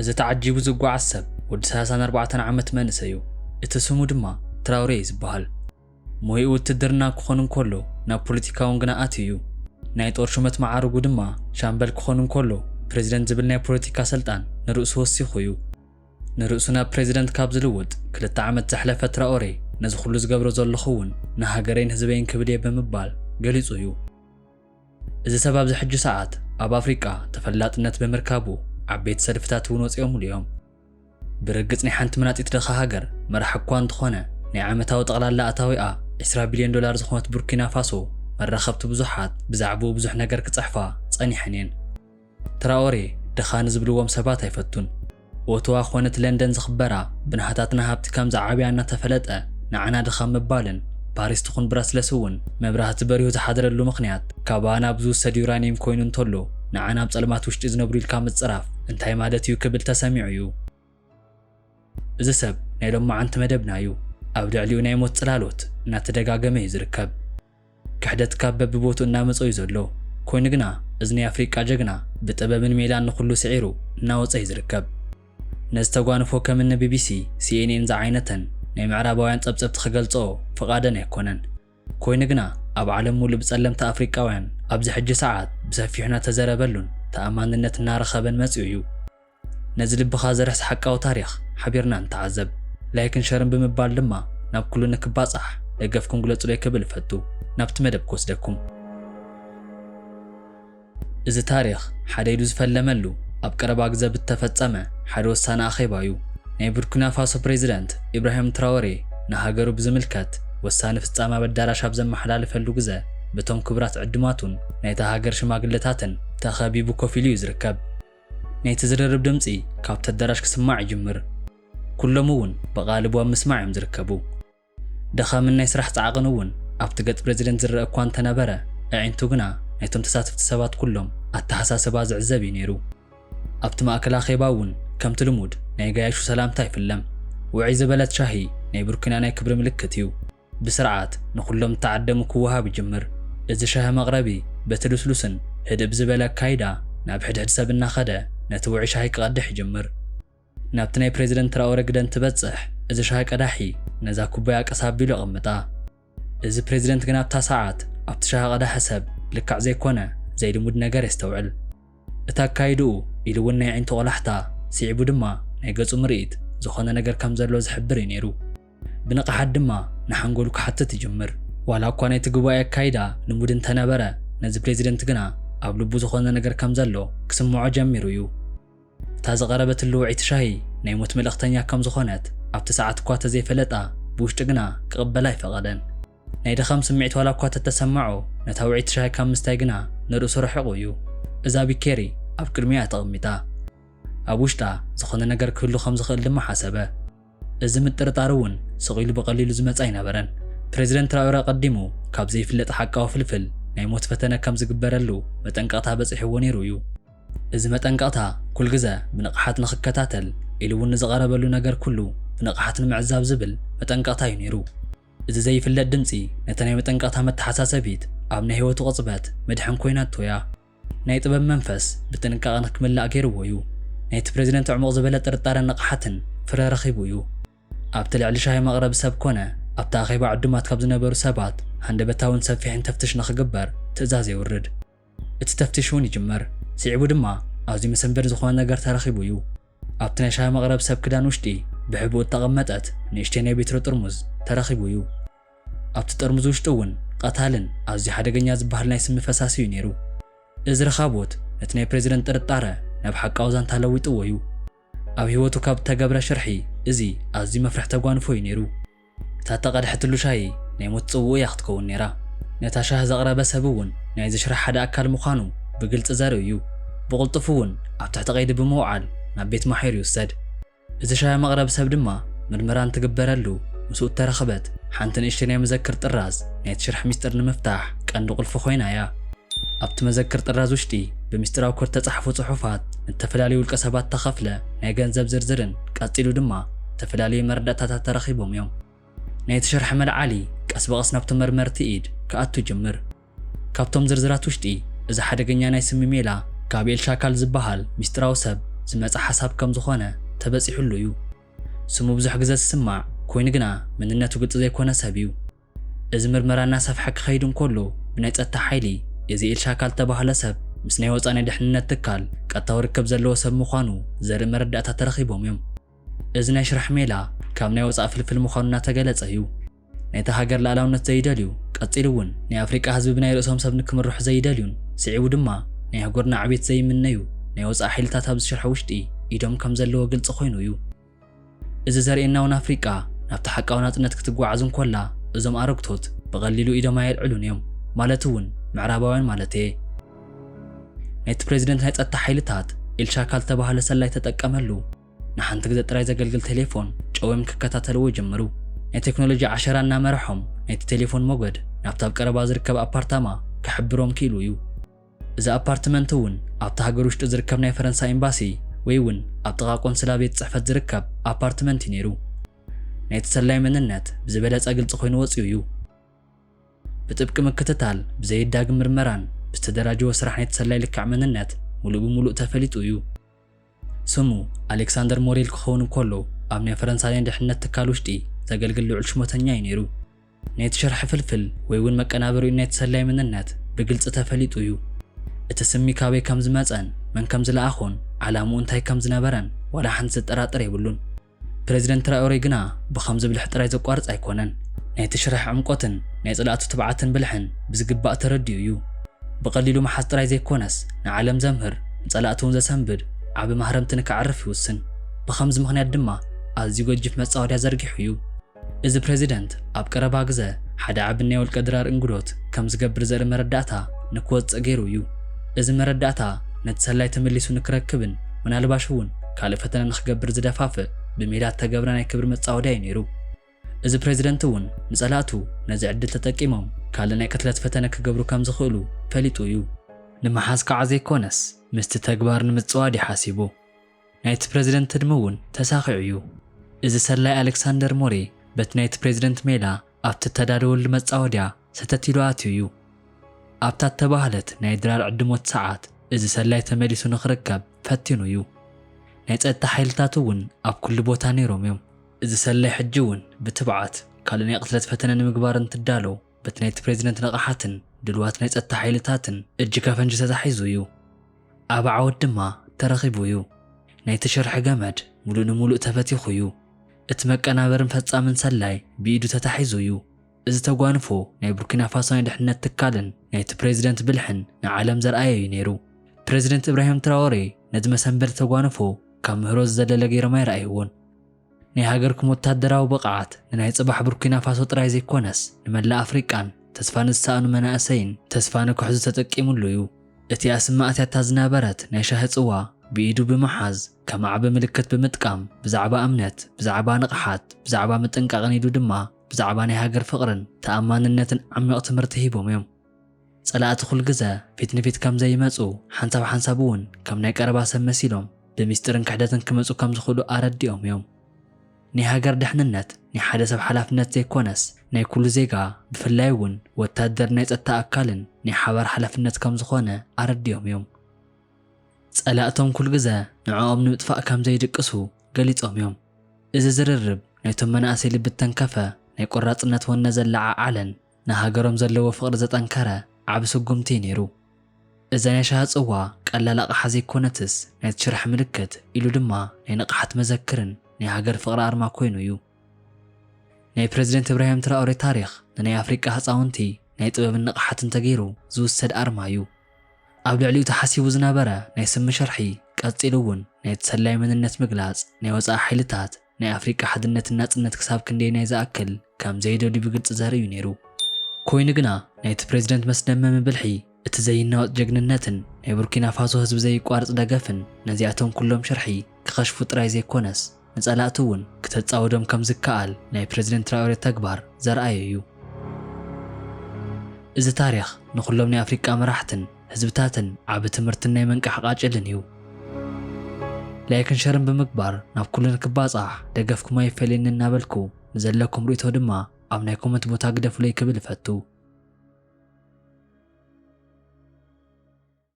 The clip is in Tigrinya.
እዚ ተዓጂቡ ዝጓዓዝ ሰብ ወዲ 34 ዓመት መንእሰይ እዩ። እቲ ስሙ ድማ ትራውሬ ይዝበሃል። ሞይኡ ውትድርና ክኾን እንከሎ ናብ ፖለቲካውን ግና ኣትዩ። ናይ ጦር ሹመት ማዕርጉ ድማ ሻምበል ክኾን እንከሎ ፕሬዚደንት ዝብል ናይ ፖለቲካ ስልጣን ንርእሱ ወሲኹ እዩ። ንርእሱ ናብ ፕሬዚደንት ካብ ዝልውጥ 2 ዓመት ዘሕለፈ ትራኦሬ ነዚ ኩሉ ዝገብሮ ዘለኹ እውን ንሃገረይን ህዝበይን ክብል እየ ብምባል ገሊጹ እዩ። እዚ ሰብ ኣብዚ ሕጂ ሰዓት ኣብ ኣፍሪቃ ተፈላጥነት ብምርካቡ ዓበይቲ ሰልፍታት እውን ወፂኦሙሉ እዮም። ብርግጽ ናይ ሓንቲ መናጢት ድኻ ሃገር መራሒ እኳ እንተኾነ ናይ ዓመታዊ ጠቕላላ ኣታዊኣ $20 ቢልዮን ዝኾነት ቡርኪና ፋሶ መራኸብቲ ብዙሓት ብዛዕባኡ ብዙሕ ነገር ክጽሕፋ ጸኒሐን እየን። ትራኦሬ ድኻ ንዝብልዎም ሰባት ኣይፈቱን። ኦቶዋ ኾነት ለንደን ዝኽበራ ብናሃታትና ሃብቲ ከምዚ ዓብያ እናተፈለጠ ንዓና ድኻ ምባልን ፓሪስ ትኹን ብራስለስ እውን መብራህቲ በሪሁ ዝሓደረሉ ምኽንያት ካባና ብዝውሰድ ዩራኒየም ኮይኑ እንተሎ ንዓና ኣብ ጸልማት ውሽጢ ዝነብሩ ኢልካ ምጽራፍ እንታይ ማለት እዩ ክብል ተሰሚዑ እዩ። እዚ ሰብ ናይ ሎማዓንቲ መደብና እዩ። ኣብ ልዕሊኡ ናይ ሞት ጽላሎት እናተደጋገመ እዩ ዝርከብ። ክሕደት ካብ በብቦትኡ እናመፀ እዩ ዘሎ ኮይኑ ግና እዚ ናይ ኣፍሪቃ ጀግና ብጥበብን ሜላን ንኹሉ ስዒሩ እናወፀ እዩ ዝርከብ። ነዚ ተጓንፎ ከምኒ ቢቢሲ ሲኤንኤን ዝዓይነተን ናይ ምዕራባውያን ጸብጸብቲ ክገልጽኦ ፍቓደን ኣይኮነን። ኮይኑ ግና ኣብ ዓለም ሙሉእ ብጸለምቲ ኣፍሪቃውያን ኣብዚ ሕጂ ሰዓት ብሰፊሑ እናተዘረበሉን ተኣማንነት እናረኸበን መፂኡ እዩ። ነዚ ልብኻ ዘርሕስ ሓቃዊ ታሪኽ ሓቢርና እንተዓዘብ። ላይክን ሸርን ብምባል ድማ ናብ ኩሉ ንክባጻሕ ደገፍኩም ግለጹለይ ክብል ፈቱ ናብቲ መደብ ክወስደኩም። እዚ ታሪኽ ሓደ ኢሉ ዝፈለመሉ ኣብ ቀረባ ግዜ ብተፈጸመ ሓደ ወሳነ ኣኼባ እዩ። ናይ ቡርኪና ፋሶ ፕሬዚደንት ኢብራሂም ትራኦሬ ንሃገሩ ብዝምልከት ወሳነ ፍጻመ ኣዳራሽ ኣብ ዘመሓላለፈሉ ግዜ በቶም ክብራት ዕድማቱን ናይቲ ሃገር ሽማግለታትን ተኸቢቡ ኮፍ ኢሉ እዩ ዝርከብ። ናይቲ ዝርርብ ድምፂ ካብቲ ኣዳራሽ ክስማዕ ይጅምር። ኩሎም እውን ብቓልቡ ኣብ ምስማዕ እዮም ዝርከቡ። ደኻምን ናይ ስራሕ ጻዕቕን እውን ኣብቲ ገጽ ፕሬዚደንት ዝርአ እኳ እንተነበረ ኣዒንቱ ግና ናይቶም ተሳተፍቲ ሰባት ኩሎም ኣተሓሳስባ ዝዕዘብ እዩ ነይሩ። ኣብቲ ማእከል ኣኼባ እውን ከምቲ ልሙድ ናይ ጋያሹ ሰላምታ ይፍለም። ውዕይ ዝበለት ሻሂ ናይ ቡርኪና ናይ ክብሪ ምልክት እዩ። ብስርዓት ንኹሎም ተዓደሙ ክወሃብ ይጅምር። እዚ ሻሂ መቕረቢ በቲ ልስሉስን ህድእ ብዝበለ ኣካይዳ ናብ ሕድሕድ ሰብ እናኸደ ነቲ ውዕይ ሻሂ ክቐድሕ ይጅምር። ናብቲ ናይ ፕሬዚደንት ትራኦሬ ግደን ትበጽሕ እዚ ሻሂ ቀዳሒ ነዛ ኩባያ ቀሳ ኣቢሉ ኣቐምጣ። እዚ ፕሬዚደንት ግን ኣብታ ሰዓት ኣብቲ ሻሂ ቀዳሐ ሰብ ልካዕ ዘይኮነ ዘይልሙድ ነገር የስተውዕል። እቲ ኣካይድኡ ኢሉ እውን ናይ ዒንቱ ቆላሕታ ስዒቡ ድማ ናይ ገጹ ምርኢት ዝኾነ ነገር ከም ዘሎ ዝሕብር እዩ ነይሩ። ብንቕሓት ድማ ንሓንጎሉ ክሓትት ይጅምር። ዋላ እኳ ናይቲ ጉባኤ ኣካይዳ ልሙድ እንተነበረ ነዚ ፕሬዚደንት ግና ኣብ ልቡ ዝኾነ ነገር ከም ዘሎ ክስምዖ ጀሚሩ እዩ። እታ ዝቐረበትሉ ውዕይቲ ሻሂ ናይ ሞት መልእኽተኛ ከም ዝኾነት ኣብቲ ሰዓት እኳ ተዘይፈለጣ ብውሽጢ ግና ክቕበላ ኣይፈቐደን። ናይ ድኻም ስምዒት ዋላ እኳ ተተሰምዖ ነታ ውዕይቲ ሻሂ ካብ ምስታይ ግና ንርእሱ ረሒቑ እዩ። እዛ ቢኬሪ ኣብ ቅድሚያ ተቐሚጣ ኣብ ውሽጣ ዝኾነ ነገር ክህሉ ከም ዝኽእል ድማ ሓሰበ። እዚ ምጥርጣር እውን ስቒሉ ብቐሊሉ ዝመጻ ኣይነበረን። ፕሬዚደንት ትራኦሬ ቀዲሙ ካብ ዘይፍለጥ ሓቃዊ ፍልፍል ናይ ሞት ፈተነ ከም ዝግበረሉ መጠንቀቕታ በፂሕዎ ነይሩ እዩ። እዚ መጠንቀቕታ ኩል ግዜ ብንቕሓት ንኽከታተል ኢሉ እውን ንዝቐረበሉ ነገር ኩሉ ብንቕሓት ንምዕዛብ ዝብል መጠንቀቕታ እዩ ነይሩ። እዚ ዘይፍለጥ ድምፂ ነቲ ናይ መጠንቀቕታ መተሓሳሰቢት ኣብ ናይ ህይወቱ ቅጽበት መድሕን ኮይናቶ እያ። ናይ ጥበብ መንፈስ ብጥንቃቐ ንክምላእ ገይርዎ እዩ። ናይቲ ፕሬዚደንት ዕሙቕ ዝበለ ጥርጣረን ንቕሓትን ፍረ ረኺቡ እዩ። ኣብቲ ልዕሊ ሻሂ መቕረቢ ሰብ ኮነ ኣብቲ ኣኼባ ዕዱማት ካብ ዝነበሩ ሰባት ሃንደበታውን ሰፊሕን ተፍትሽ ንኽግበር ትእዛዝ የውርድ። እቲ ተፍትሽ እውን ይጅመር። ስዒቡ ድማ ኣዝዩ መሰንበዲ ዝኾነ ነገር ተረኺቡ እዩ። ኣብቲ ናይ ሻሂ መቕረቢ ሰብ ክዳን ውሽጢ ብሕቡእ እተቐመጠት ንእሽተይ ናይ ቤትሮ ጥርሙዝ ተረኺቡ እዩ። ኣብቲ ጥርሙዝ ውሽጢ እውን ቀታልን ኣዝዩ ሓደገኛ ዝበሃል ናይ ስሚ ፈሳሲ እዩ ነይሩ። እዚ ረኻቦት ነቲ ናይ ፕሬዚደንት ጥርጣረ ናብ ሓቃዊ ዛንታ ለዊጥዎ እዩ። ኣብ ህይወቱ ካብ ተገብረ ሽርሒ እዚ ኣዝዩ መፍርሒ ተጓንፎ እዩ ነይሩ። እታ ተቐድሐትሉ ሻሂ ናይ ሞት ጽውእ እያ ክትከውን ነይራ። ነታ ሻሂ ዘቕረበ ሰብ እውን ናይዚ ሽራሕ ሓደ ኣካል ምዃኑ ብግልፂ ዘርኢ እዩ። ብቕልጡፍ እውን ኣብ ትሕቲ ቀይዲ ብምውዓል ናብ ቤት ማሒር ይውሰድ። እዚ ሻሂ መቕረቢ ሰብ ድማ ምርመራ እንትግበረሉ ምስኡ ተረኸበት ሓንቲ ንእሽተይ ናይ መዘክር ጥራዝ ናይቲ ሽራሕ ሚስጥር ንምፍታሕ ቀንዲ ቁልፊ ኮይና እያ። ኣብቲ መዘክር ጥራዝ ውሽጢ ብምስጢራዊ ኮድ ተጻሕፉ ጽሑፋት ንተፈላለዩ ውልቀ ሰባት ተኸፍለ ናይ ገንዘብ ዝርዝርን ቀፂሉ ድማ ተፈላለዩ መረዳእታታት ተረኺቦም እዮም። ናይቲ ሽርሒ መልዓሊ ቀስ በቐስ ናብቲ መርመርቲ ኢድ ክኣቱ ይጅምር። ካብቶም ዝርዝራት ውሽጢ እዚ ሓደገኛ ናይ ስሚ ሜላ ጋብርኤል ሻካል ዝበሃል ሚስጥራዊ ሰብ ዝመጽ ሓሳብ ከም ዝኾነ ተበጺሑሉ እዩ ስሙ ብዙሕ ግዜ ዝስማዕ ኮይኑ ግና ምንነቱ ግልጽ ዘይኮነ ሰብ እዩ እዚ ምርመራ እናሰፍሐ ክኸይድ እንከሎ ብናይ ጸጥታ ሓይሊ እዚ ኤልሻካል ተባህለ ሰብ ምስ ናይ ወፃኢ ናይ ድሕንነት ትካል ቀጥታዊ ርክብ ዘለዎ ሰብ ምዃኑ ዘርኢ መረዳእታ ተረኺቦም እዮም እዚ ናይ ሽራሕ ሜላ ካብ ናይ ወፃኢ ፍልፍል ምዃኑ እናተገለጸ እዩ ናይቲ ሃገር ላዕላውነት ዘይደልዩ ቀጺሉ እውን ናይ ኣፍሪቃ ህዝቢ ብናይ ርእሶም ሰብ ንክምርሑ ዘይደልዩን ስዒቡ ድማ ናይ ሃገርና ዕቤት ዘይምነዩ ናይ ወፃኢ ሓይልታት ኣብ ዝሽርሐ ውሽጢ ኢዶም ከም ዘለዎ ግልጽ ኮይኑ እዩ እዚ ዘርእየና እውን ኣፍሪቃ ናብቲ ሓቃዊ ናጽነት ክትጓዓዝ እንከላ እዞም ኣረግቶት ብቐሊሉ ኢዶም ኣየልዕሉን እዮም ማለት እውን ምዕራባውያን ማለት እየ ናይቲ ፕሬዚደንት ናይ ጸጥታ ሓይልታት ኤልሻካል ተባህለ ሰላይ ተጠቀመሉ ንሓንቲ ግዜ ጥራይ ዘገልግል ቴሌፎን ጨወም ክከታተልዎ ጀመሩ ናይ ቴክኖሎጂ ዓሸራ እናመርሖም ናይቲ ቴሌፎን ሞገድ ናብቲ ኣብ ቀረባ ዝርከብ ኣፓርታማ ክሕብሮም ክኢሉ እዩ እዚ ኣፓርትመንት እውን ኣብቲ ሃገር ውሽጢ ዝርከብ ናይ ፈረንሳይ ኤምባሲ ወይ እውን ኣብ ጥቓ ቆንስላ ቤት ጽሕፈት ዝርከብ ኣፓርትመንት እዩ ነይሩ ናይቲ ሰላይ መንነት ብዝበለጸ ግልጽ ኮይኑ ወፂኡ እዩ ብጥብቂ ምክትታል ብዘይዳግም ምርመራን ብዝተደራጀወ ስራሕ ናይቲ ሰላይ ልክዕ መንነት ሙሉእ ብምሉእ ተፈሊጡ እዩ ስሙ ኣሌክሳንደር ሞሬል ክኸውን እንከሎ ኣብ ናይ ፈረንሳይ ድሕንነት ትካል ውሽጢ ዘገልግል ልዑል ሽሞተኛ እዩ ነይሩ ናይቲ ሽርሒ ፍልፍል ወይ እውን መቀናበሪኡ ናይቲ ሰላይ መንነት ብግልጽ ተፈሊጡ እዩ እቲ ስሚ ካበይ ከም ዝመጸን መን ከም ዝለኣኾን ዓላምኡ እንታይ ከም ዝነበረን ወላ ሓንቲ ዝጠራጥር የብሉን ፕሬዚደንት ትራኦሬ ግና ብኸምዚ ብልሕ ጥራይ ዘቋርጽ ኣይኮነን ናይቲ ሽራሕ ዕምቆትን ናይ ጽላእቱ ትብዓትን ብልሕን ብዝግባእ ተረድዩ እዩ ብቐሊሉ መሓዝ ጥራይ ዘይኮነስ ንዓለም ዘምህር ንጸላእቱ እውን ዘሰንብድ ዓብ ማህረምቲ ንክዓርፍ ይውስን ብኸምዚ ምኽንያት ድማ ኣዝዩ ገጅፍ መጻወድያ ዘርጊሑ እዩ እዚ ፕሬዚደንት ኣብ ቀረባ ግዜ ሓደ ዓብ ናይ ውልቀ ድራር እንግዶት ከም ዝገብር ዘርኢ መረዳእታ ንክወጽእ ገይሩ እዩ እዚ መረዳእታ ነቲ ሰላይ ተመሊሱ ንክረክብን ምናልባሽ እውን ካልእ ፈተነ ንክገብር ዝደፋፍእ ብሜላት ተገብረ ናይ ክብሪ መጻወድያ እዩ ነይሩ እዚ ፕሬዚደንት እውን ንጸላእቱ ነዚ ዕድል ተጠቂሞም ካልእ ናይ ቅትለት ፈተነ ክገብሩ ከም ዝኽእሉ ፈሊጡ እዩ ንመሓዝ ከዓ ዘይኮነስ ምስቲ ተግባር ንምጽዋድ ሓሲቡ ናይቲ ፕሬዚደንት ዕድመ እውን ተሳኺዑ እዩ እዚ ሰላይ ኣሌክሳንደር ሞሬ በቲ ናይቲ ፕሬዚደንት ሜላ ኣብቲ ተዳለወሉ መጻወድያ ሰተት ኢሉ ኣትዩ እዩ ኣብታ ተባህለት ናይ ድራር ዕድሞት ሰዓት እዚ ሰላይ ተመሊሱ ንኽርከብ ፈቲኑ እዩ ናይ ጸጥታ ሓይልታት እውን ኣብ ኩሉ ቦታ ነይሮም እዮም እዚ ሰላይ ሕጂ እውን ብትብዓት ካልእ ናይ ቅትለት ፈተነ ንምግባር እንትዳሎ በቲ ናይቲ ፕሬዚደንት ንቕሓትን ድልዋት ናይ ጸጥታ ሓይልታትን እጅ ከፈንጂ ተታሒዙ እዩ ኣብ ዓወት ድማ ተረኺቡ እዩ ናይቲ ሽርሒ ገመድ ሙሉእ ንምሉእ ተፈቲኹ እዩ እቲ መቀናበርን ፈጻምን ሰላይ ብኢዱ ተታሒዙ እዩ እዚ ተጓንፎ ናይ ቡርኪና ፋሶ ናይ ድሕንነት ትካልን ናይቲ ፕሬዚደንት ብልሕን ንዓለም ዘርኣየ እዩ ነይሩ ፕሬዚደንት ኢብራሂም ትራኦሬ ነዚ መሰንበዲ ተጓንፎ ካብ ምህሮ ዝዘለለ ገይሮም ኣይረኣይዎን ናይ ሃገርኩም ወታደራዊ ብቕዓት ንናይ ጽባሕ ቡርኪና ፋሶ ጥራይ ዘይኮነስ ንመላእ ኣፍሪቃን ተስፋ ንዝሰኣኑ መናእሰይን ተስፋ ንክሕዙ ተጠቂሙሉ እዩ እቲ ኣስማእትያታ ዝነበረት ናይ ሻሂ ጽዋ ብኢዱ ብምሓዝ ከም ዓበ ምልክት ብምጥቃም ብዛዕባ እምነት ብዛዕባ ንቕሓት ብዛዕባ ምጥንቃቕን ኢሉ ድማ ብዛዕባ ናይ ሃገር ፍቕርን ተኣማንነትን ዓሚቕ ትምህርቲ ሂቦም እዮም ጸላእቲ ኩሉ ግዜ ፊት ንፊት ከም ዘይመጹ ሓንሳብ ሓንሳብ እውን ከም ናይ ቀረባ ሰብ መሲሎም ብምስጢርን ክሕደትን ክመጹ ከም ዝኽእሉ ኣረዲኦም እዮም ናይ ሃገር ድሕንነት ናይ ሓደ ሰብ ሓላፍነት ዘይኮነስ ናይ ኩሉ ዜጋ ብፍላይ እውን ወታደር ናይ ጸጥታ ኣካልን ናይ ሓባር ሓላፍነት ከም ዝኾነ ኣረዲኦም እዮም ጸላእቶም ኩሉ ግዜ ንዕኦም ንምጥፋእ ከም ዘይድቅሱ ገሊጾም እዮም እዚ ዝርርብ ናይቶም መናእሰይ ልቢ ተንከፈ ናይ ቆራጽነት ወነ ዘለዓዓለን ንሃገሮም ዘለዎ ፍቕሪ ዘጠንከረ ዓብ ስጉምቲ ነይሩ እዚ ናይ ሻሂ ጽዋ ቀላል ኣቕሓ ዘይኮነትስ ናይቲ ሽርሒ ምልክት ኢሉ ድማ ናይ ንቕሓት መዘክርን ናይ ሃገር ፍቕሪ ኣርማ ኮይኑ እዩ ናይ ፕሬዚደንት ኢብራሂም ትራኦሬ ታሪኽ ንናይ ኣፍሪቃ ህፃውንቲ ናይ ጥበብን ንቕሓትን ተገይሩ ዝውሰድ ኣርማ እዩ ኣብ ልዕሊኡ ተሓሲቡ ዝነበረ ናይ ስሚ ሽርሒ ቀጺሉ እውን ናይቲ ሰላይ መንነት ምግላጽ ናይ ወፃኢ ሓይልታት ናይ ኣፍሪቃ ሓድነትን ናጽነት ክሳብ ክንደየናይ ዝኣክል ከም ዘይደልዩ ብግልጽ ዘርኢ እዩ ነይሩ ኮይኑ ግና ናይቲ ፕሬዚደንት መስደመሚ ብልሒ እቲ ዘይናወጥ ጀግንነትን ናይ ቡርኪና ፋሶ ህዝቢ ዘይቋርጽ ደገፍን ነዚኣቶም ኩሎም ሽርሒ ክኸሽፉ ጥራይ ዘይኮነስ ንጸላእቱ እውን ክተጻወዶም ከም ዝከኣል ናይ ፕሬዚደንት ትራኦሬ ተግባር ዘርኣየ እዩ እዚ ታሪኽ ንኹሎም ናይ ኣፍሪቃ መራሕትን ህዝብታትን ዓብ ትምህርትን ናይ መንቃሕ ቃጭልን እዩ ላይክን ሸርን ብምግባር ናብ ኩሉን ክባጻሕ ደገፍኩም ኣይፈልየኒ እናበልኩ ንዘለኩም ርእቶ ድማ ኣብ ናይ ኮመንት ቦታ ግደፍለይ ክብል ፈቱ